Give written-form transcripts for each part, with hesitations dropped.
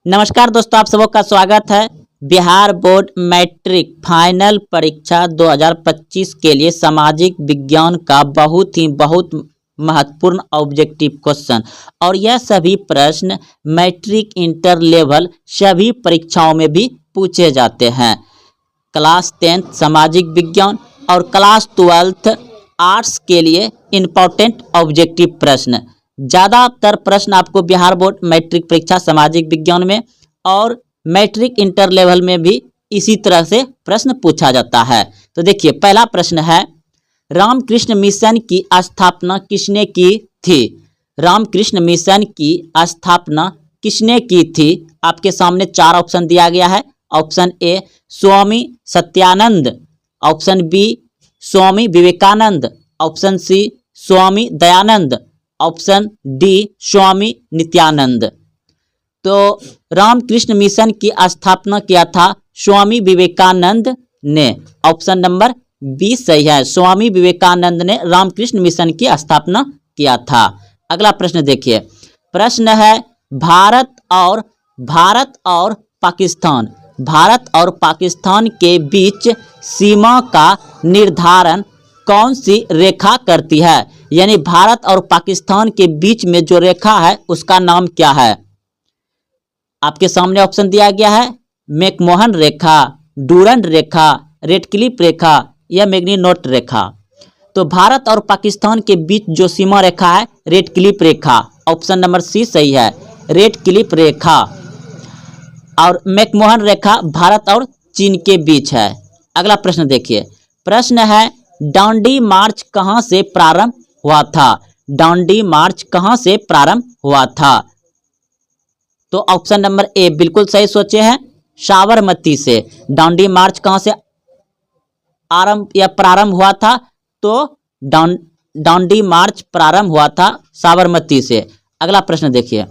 नमस्कार दोस्तों, आप सबों का स्वागत है। बिहार बोर्ड मैट्रिक फाइनल परीक्षा 2025 के लिए सामाजिक विज्ञान का बहुत महत्वपूर्ण ऑब्जेक्टिव क्वेश्चन और यह सभी प्रश्न मैट्रिक इंटर लेवल सभी परीक्षाओं में भी पूछे जाते हैं। क्लास 10 सामाजिक विज्ञान और क्लास 12 आर्ट्स के लिए इम्पोर्टेंट ऑब्जेक्टिव प्रश्न। ज़्यादातर प्रश्न आपको बिहार बोर्ड मैट्रिक परीक्षा सामाजिक विज्ञान में और मैट्रिक इंटर लेवल में भी इसी तरह से प्रश्न पूछा जाता है। तो देखिए, पहला प्रश्न है, रामकृष्ण मिशन की स्थापना किसने की थी? रामकृष्ण मिशन की स्थापना किसने की थी? आपके सामने चार ऑप्शन दिया गया है। Option A Swami Satyananda, option B Swami Vivekananda, option C Swami Dayananda, option D Swami Nityananda. तो रामकृष्ण मिशन की स्थापना किया था स्वामी विवेकानंद ने। ऑप्शन नंबर बी सही है, स्वामी विवेकानंद ने रामकृष्ण मिशन की स्थापना किया था। अगला प्रश्न देखिए, प्रश्न है भारत और पाकिस्तान के बीच सीमा का निर्धारण कौन सी रेखा करती है? यानी भारत और पाकिस्तान के बीच में जो रेखा है उसका नाम क्या है? आपके सामने ऑप्शन दिया गया है, मैकमोहन रेखा, डूरंड रेखा, रेड क्लिफ रेखा या मैग्नीनोट रेखा। तो भारत और पाकिस्तान के बीच जो सीमा रेखा है रेड क्लिफ रेखा। ऑप्शन नंबर सी सही है, रेड क्लिफ रेखा। और मैकमोहन रेखा भारत और चीन के बीच है। अगला प्रश्न देखिए, प्रश्न है डांडी मार्च कहां से प्रारंभ हुआ था? डांडी मार्च कहां से प्रारंभ हुआ था? तो ऑप्शन नंबर ए बिल्कुल सही सोचे हैं, साबरमती से। डांडी मार्च कहां से प्रारंभ हुआ था? तो डांडी मार्च प्रारंभ हुआ था साबरमती से। अगला प्रश्न देखिए,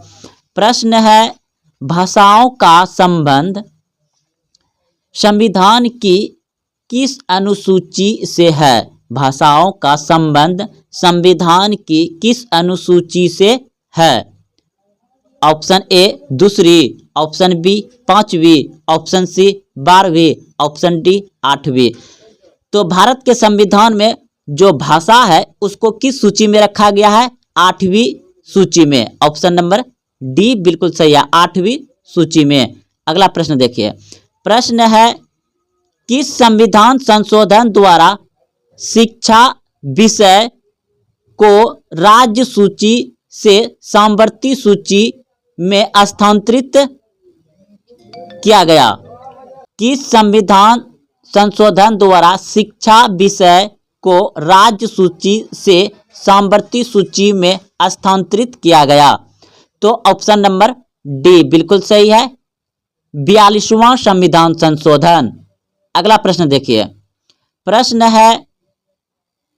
प्रश्न है भाषाओं का संबंध संविधान की किस अनुसूची से है? भाषाओं का संबंध संविधान की किस अनुसूची से है? ऑप्शन ए दूसरी, ऑप्शन बी 5वीं, ऑप्शन सी 12वीं, ऑप्शन डी 8वीं। तो भारत के संविधान में जो भाषा है उसको किस सूची में रखा गया है? 8वीं सूची में। ऑप्शन नंबर डी बिल्कुल सही है, 8वीं सूची में। अगला प्रश्न देखिए, प्रश्न है किस संविधान संशोधन द्वारा शिक्षा विषय को राज्य सूची से सामवर्ती सूची में स्थानांतरित किया गया? किस संविधान संशोधन द्वारा शिक्षा विषय को राज्य सूची से सामवर्ती सूची में स्थानांतरित किया गया? तो ऑप्शन नंबर डी बिल्कुल सही है, 42वां संविधान संशोधन। अगला प्रश्न देखिए, प्रश्न है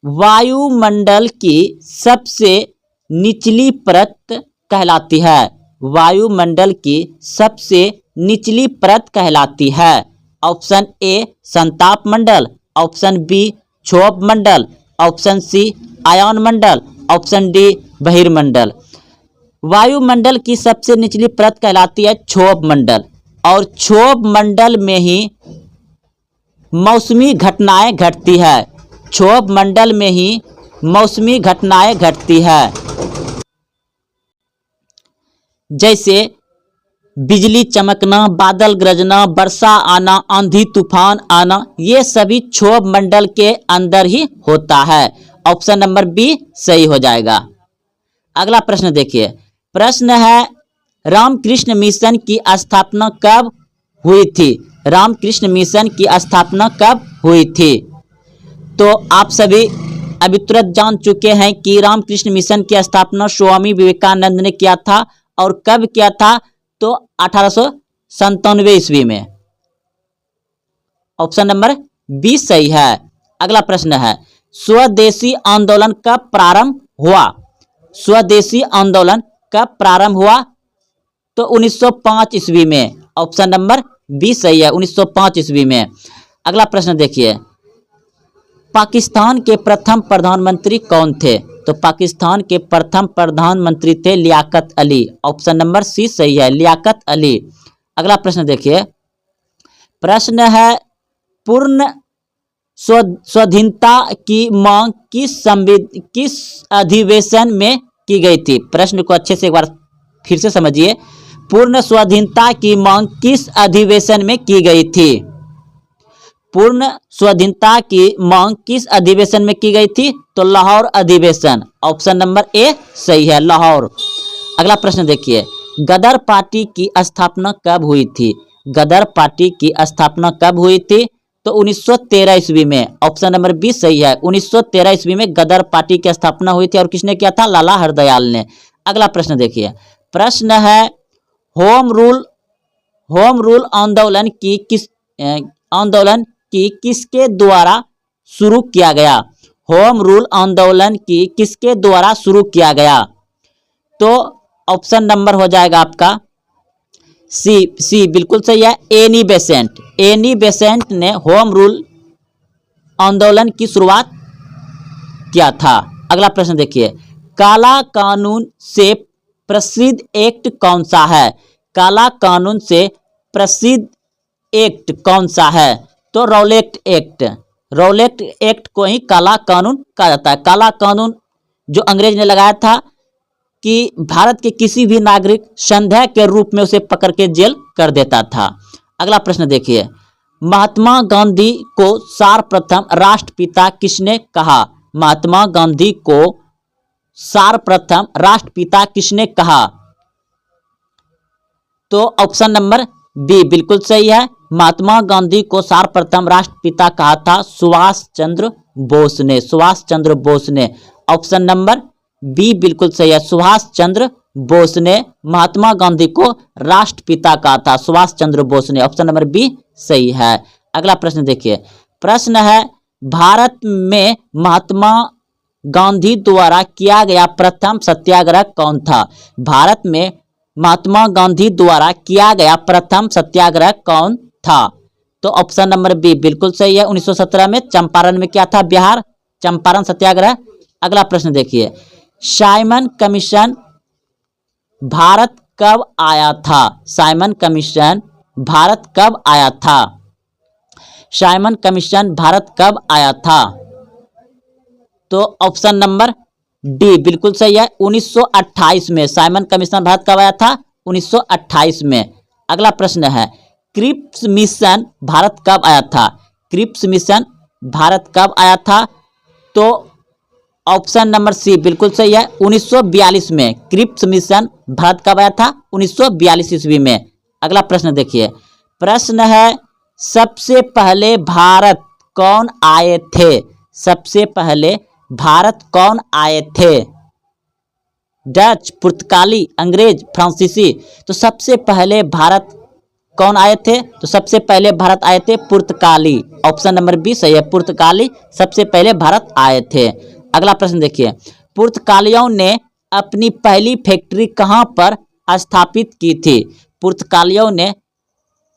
वायुमंडल की सबसे निचली परत कहलाती है? वायुमंडल की सबसे निचली परत कहलाती है? ऑप्शन ए संताप मंडल, ऑप्शन बी क्षोभ मंडल, ऑप्शन सी आयन मंडल, ऑप्शन डी बहिर्मंडल। वायुमंडल की सबसे निचली परत कहलाती है क्षोभ मंडल, और क्षोभ मंडल में ही मौसमी घटनाएं घटती है। क्षोभ मंडल में ही मौसमी घटनाएं घटती है, जैसे बिजली चमकना, बादल गरजना, वर्षा आना, आंधी तूफान आना, ये सभी क्षोभ मंडल के अंदर ही होता है। ऑप्शन नंबर बी सही हो जाएगा। अगला प्रश्न देखिए, प्रश्न है रामकृष्ण मिशन की स्थापना कब हुई थी? रामकृष्ण मिशन की स्थापना कब हुई थी? तो आप सभी अभी तुरंत जान चुके हैं कि रामकृष्ण मिशन की स्थापना स्वामी विवेकानंद ने किया था। और कब किया था? तो 1897 ईस्वी में। ऑप्शन नंबर बी सही है। अगला प्रश्न है स्वदेशी आंदोलन कब प्रारंभ हुआ? स्वदेशी आंदोलन कब प्रारंभ हुआ? तो 1905 ईस्वी में। ऑप्शन नंबर बी सही है, 1905 ईस्वी में। अगला प्रश्न देखिए, पाकिस्तान के प्रथम प्रधानमंत्री कौन थे? तो पाकिस्तान के प्रथम प्रधानमंत्री थे Liaquat Ali. Option number C सही है, लियाकत अली। अगला प्रश्न देखिए, प्रश्न है पूर्ण स्वाधीनता की मांग किस अधिवेशन में की गई थी। प्रश्न को अच्छे से एक बार फिर से समझिए, पूर्ण स्वाधीनता की मांग किस अधिवेशन में की गई थी। पूर्ण स्वाधीनता की मांग किस अधिवेशन में की गई थी, तो लाहौर अधिवेशन, ऑप्शन नंबर ए सही है, लाहौर। अगला प्रश्न देखिए, गदर पार्टी की स्थापना कब हुई थी। गदर पार्टी की स्थापना कब हुई थी, तो 1913 ईस्वी में, ऑप्शन नंबर बी सही है। 1913 ईस्वी में गदर पार्टी की स्थापना हुई थी और किसने किया था, लाला हरदयाल ने। अगला प्रश्न देखिए, प्रश्न है होम रूल आंदोलन की किसके द्वारा शुरू किया गया। होम रूल आंदोलन की किसके द्वारा शुरू किया गया, तो ऑप्शन नंबर हो जाएगा आपका सी बिल्कुल सही है, एनी बेसेंट ने होम रूल आंदोलन की शुरुआत किया था। अगला प्रश्न देखिए, काला कानून से प्रसिद्ध एक्ट कौन सा है। काला कानून से प्रसिद्ध एक्ट कौन सा है, तो रौलेट एक्ट को ही काला कानून कहा जाता है। काला कानून जो अंग्रेज ने लगाया था कि भारत के किसी भी नागरिक संदेह के रूप में उसे पकड़ के जेल कर देता था। अगला प्रश्न देखिए, महात्मा गांधी को सर्वप्रथम राष्ट्रपिता किसने कहा। महात्मा गांधी को सर्वप्रथम राष्ट्रपिता किसने कहा, तो ऑप्शन नंबर बी बिल्कुल सही है। महात्मा गांधी को सर्वप्रथम राष्ट्रपिता कहा था सुभाष चंद्र बोस ने। ऑप्शन नंबर बी बिल्कुल सही है, सुभाष चंद्र बोस ने महात्मा गांधी को राष्ट्रपिता कहा था, सुभाष चंद्र बोस ने। ऑप्शन नंबर बी सही है। अगला प्रश्न देखिए, प्रश्न है भारत में महात्मा गांधी द्वारा किया गया प्रथम सत्याग्रह कौन था। भारत में महात्मा गांधी द्वारा किया गया प्रथम सत्याग्रह कौन था, तो ऑप्शन नंबर बी बिल्कुल सही है। 1917 में चंपारण में क्या था, बिहार, चंपारण सत्याग्रह। अगला प्रश्न देखिए, साइमन कमीशन भारत कब आया था। साइमन कमीशन भारत कब आया था। साइमन कमीशन भारत कब आया था, तो ऑप्शन नंबर डी बिल्कुल सही है, 1928 में। साइमन कमीशन भारत कब आया था, 1928 में। अगला प्रश्न है क्रिप्स मिशन भारत कब आया था। क्रिप्स मिशन भारत कब आया था, तो ऑप्शन नंबर सी बिल्कुल सही है, 1942 में। क्रिप्स मिशन भारत कब आया था, 1942 ईस्वी में। अगला प्रश्न देखिए, प्रश्न है सबसे पहले भारत कौन आए थे। सबसे पहले भारत कौन आए थे, डच, पुर्तगाली, अंग्रेज, फ्रांसीसी। तो सबसे पहले भारत कौन आए थे, तो सबसे पहले भारत आए थे पुर्तगाली। ऑप्शन नंबर बी सही है, पुर्तगाली सबसे पहले भारत आए थे। अगला प्रश्न देखिए, पुर्तगालियों ने अपनी पहली फैक्ट्री कहां पर स्थापित की थी। पुर्तगालियों ने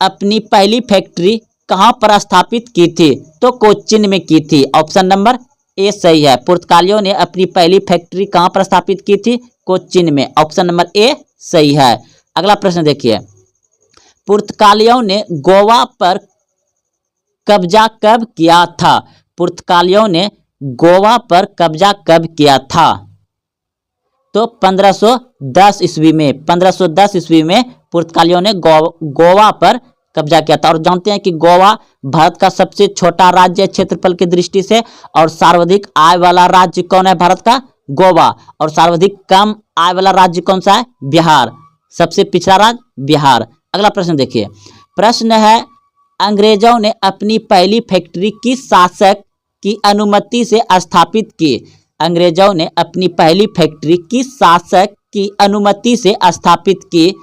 अपनी पहली फैक्ट्री कहां पर स्थापित की थी, तो कोच्चिन में की थी। ऑप्शन नंबर ए सही है, पुर्तगालियों ने अपनी पहली फैक्ट्री कहां पर स्थापित की थी, कोच्चिन में। ऑप्शन नंबर ए सही है। अगला प्रश्न देखिए, पुर्तगालियों ने गोवा पर कब्जा कब किया था। पुर्तगालियों ने गोवा पर कब्जा कब किया था, तो 1510 ईस्वी में। 1510 ईस्वी में पुर्तगालियों ने गोवा पर कब्जा किया था। और जानते हैं कि गोवा भारत का सबसे छोटा राज्य है क्षेत्रफल की दृष्टि से, और सर्वाधिक आय वाला राज्य कौन है भारत का, गोवा। और सर्वाधिक कम आय वाला राज्य कौन सा है, बिहार, सबसे पिछड़ा राज्य बिहार। अगला प्रश्न देखिए, प्रश्न है अंग्रेजों ने अपनी पहली फैक्ट्री किस शासक की अनुमति से स्थापित की। अंग्रेजों ने अपनी पहली फैक्ट्री किस शासक की अनुमति से स्थापित की,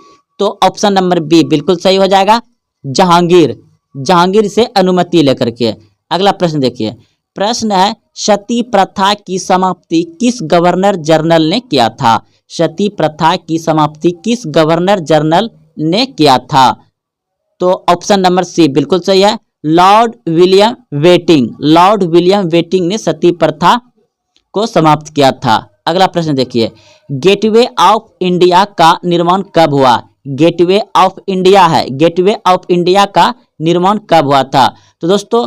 तो ऑप्शन नंबर बी बिल्कुल सही हो जाएगा, जहांगीर से अनुमति लेकर के। अगला प्रश्न देखिए, प्रश्न है सती प्रथा की समाप्ति किस गवर्नर जनरल ने किया था। सती प्रथा की समाप्ति किस गवर्नर जनरल ने किया था, तो ऑप्शन नंबर सी बिल्कुल सही है, लॉर्ड विलियम वेटिंग ने सती प्रथा को समाप्त किया था। अगला प्रश्न देखिए, गेटवे ऑफ इंडिया का निर्माण कब हुआ। गेटवे ऑफ इंडिया है। गेटवे ऑफ इंडिया का निर्माण कब हुआ था? तो दोस्तों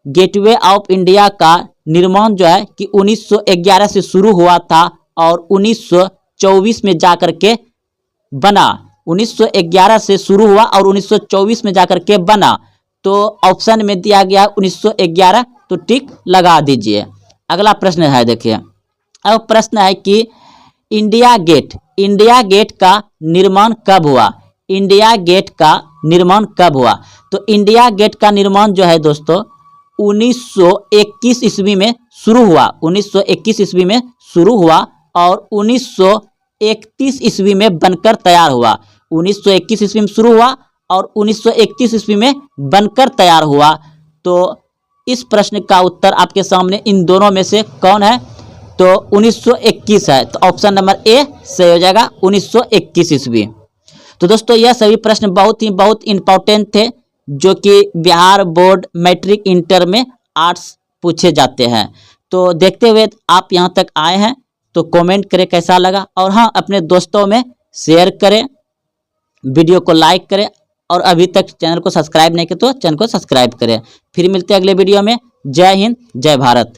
गेटवे ऑफ इंडिया का निर्माण जो है कि 1911 से शुरू हुआ था और 1924 में जाकर के बना। 1911 से शुरू हुआ और 1924 में जाकर के बना। तो ऑप्शन में दिया गया 1911, तो टिक लगा दीजिए। अगला प्रश्न है, देखिए अब प्रश्न है कि इंडिया गेट का निर्माण कब हुआ? इंडिया गेट का निर्माण कब हुआ? तो इंडिया गेट का निर्माण जो है दोस्तों 1921 ईस्वी में शुरू हुआ। 1921 ईस्वी में शुरू हुआ और 1931 ईस्वी में बनकर तैयार हुआ। 1921 ईस्वी में शुरू हुआ और 1931 ईस्वी में बनकर तैयार हुआ। तो इस प्रश्न का उत्तर आपके सामने इन दोनों में से कौन है? तो 1921 है। तो ऑप्शन नंबर ए सही हो जाएगा, 1921 ईस्वी। तो दोस्तों यह सभी प्रश्न बहुत इंपॉर्टेंट थे जो कि बिहार बोर्ड मैट्रिक इंटर में आर्ट्स पूछे जाते हैं। तो देखते हुए आप यहाँ तक आए हैं तो कमेंट करें कैसा लगा, और हाँ अपने दोस्तों में शेयर करें, वीडियो को लाइक करें, और अभी तक चैनल को सब्सक्राइब नहीं किया तो चैनल को सब्सक्राइब करें। फिर मिलते हैं अगले वीडियो में। जय हिंद, जय भारत।